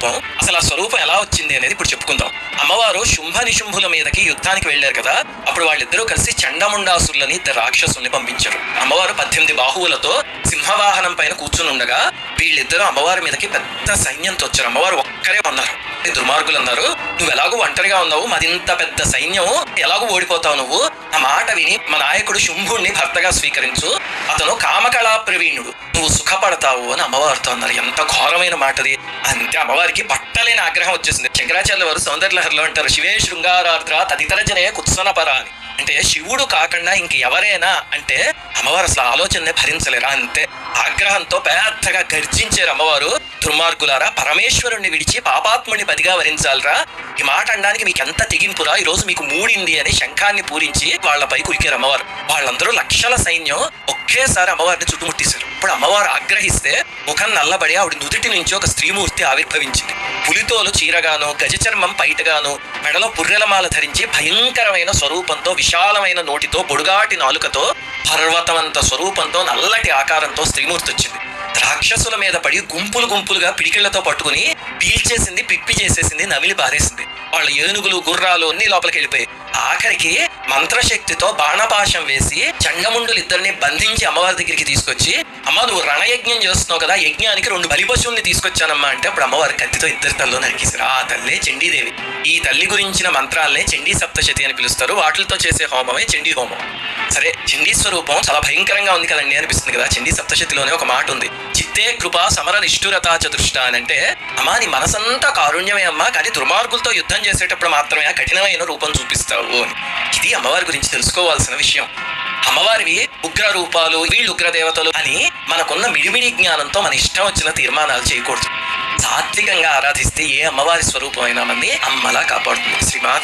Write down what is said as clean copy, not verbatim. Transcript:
స్వరూపం. అసలు ఆ స్వరూపం ఎలా వచ్చింది అనేది ఇప్పుడు చెప్పుకుందాం. అమ్మవారు శుంభ నిశుంభుల మీదకి యుద్ధానికి వెళ్లారు కదా, అప్పుడు వాళ్ళిద్దరూ కలిసి చండముండాసురులని ఇద్దరు రాక్షసుల్ని పంపించారు. అమ్మవారు 18 బాహువులతో సింహవాహనం పైన కూర్చుని ఉండగా వీళ్ళిద్దరూ అమ్మవారి మీదకి పెద్ద సైన్యంతో వచ్చారు. అమ్మవారు ఒక్కరే ఉన్నారు. దుర్మార్గులు అన్నారు, నువ్వు ఎలాగో ఒంటరిగా ఉన్నావు, మరింత పెద్ద సైన్యం, ఎలాగో ఓడిపోతావు నువ్వు. ఆ మాట విని మా నాయకుడు శుంభుణ్ణి భర్తగా స్వీకరించు, అతను కామకళా ప్రవీణుడు, నువ్వు సుఖపడతావు అని అమ్మవారితో అన్నారు. ఎంత ఘోరమైన మాటది. అంతే అమ్మవారికి పట్టలేని ఆగ్రహం వచ్చేసింది. శంకరాచార్యుల వారు సౌందర్యలహరిలో అంటారు, శివే శృంగారార్ద్ర తదితర జనే కుత్సనపర అని. అంటే శివుడు కాకుండా ఇంక ఎవరైనా అంటే అమ్మవారు అసలు ఆలోచననే భరించలేరా. అంతే ఆగ్రహంతో పెద్దగా గర్జించారు అమ్మవారు, దుర్మార్గులారా, పరమేశ్వరుణ్ణి విడిచి పాపాత్ముడిని పదిగా వరించాలరా, ఈ మాట అనడానికి మీకు ఎంత తెగింపురా, ఈ రోజు మీకు మూడింది అని శంఖాన్ని పూరించి వాళ్లపై కురికారు అమ్మవారు. వాళ్ళందరూ లక్షల సైన్యం ఒకేసారి అమ్మవారిని చుట్టుముట్టేశారు. ఇప్పుడు అమ్మవారు ఆగ్రహిస్తే ముఖం నల్లబడి ఆవిడ నుదుటి నుంచి ఒక స్త్రీమూర్తి ఆవిర్భవించింది. పులితోలు చీరగాను, గజచర్మం పైటగాను, మెడలో పుర్రెలమాల ధరించి భయంకరమైన స్వరూపంతో, విశాలమైన నోటితో, పొడుగాటి నాలుకతో, పర్వతమంత స్వరూపంతో, నల్లటి ఆకారంతో స్త్రీమూర్తి వచ్చింది. రాక్షసుల మీద పడి గుంపులు గుంపులుగా పిడికిళ్లతో పట్టుకుని పీల్చేసింది, పిప్పి చేసేసింది, నమిలి పారేసింది. వాళ్ళ ఏనుగులు, గుర్రాలు అన్ని లోపలికి వెళ్ళిపోయి ఆఖరికి మంత్రశక్తితో బాణపాశం వేసి చండముండులు ఇద్దరిని బంధించి అమ్మవారి దగ్గరికి తీసుకొచ్చి, అమ్మ నువ్వు రణయజ్ఞం చేస్తున్నావు కదా, యజ్ఞానికి 2 బలిపశువుల్ని తీసుకొచ్చానమ్మా అంటే అప్పుడు అమ్మవారి కత్తితో ఇద్దరి తల్లో నరికేశారు. ఆ తల్లే చండీదేవి. ఈ తల్లి గురించిన మంత్రాలనే చండీ సప్తశతి అని పిలుస్తారు. వాటితో చేసే హోమమే చండీ హోమం. సరే, చండీ స్వరూపం చాలా భయంకరంగా ఉంది కదండి అనిపిస్తుంది కదా. చండీ సప్తశతిలోనే ఒక మాట ఉంది, చిత్తే కృప సమర నిష్ఠురతా చతుష్ట అని. అంటే అమ్మా నీ మనసంతా కారుణ్యమే అమ్మా, కానీ దుర్మార్గులతో యుద్ధం చేసేటప్పుడు మాత్రమే ఆ కఠినమైన రూపం చూపిస్తావు అని. ఇది అమ్మవారి గురించి తెలుసుకోవాల్సిన విషయం. అమ్మవారివి ఉగ్ర రూపాలు, వీళ్ళు ఉగ్రదేవతలు అని మనకున్న మిడిమిడి జ్ఞానంతో మన ఇష్టం వచ్చిన తీర్మానాలు చేయకూడదు. సాత్వికంగా ఆరాధిస్తే ఏ అమ్మవారి స్వరూపమైన మంది అమ్మలా కాపాడుతుంది. శ్రీమాత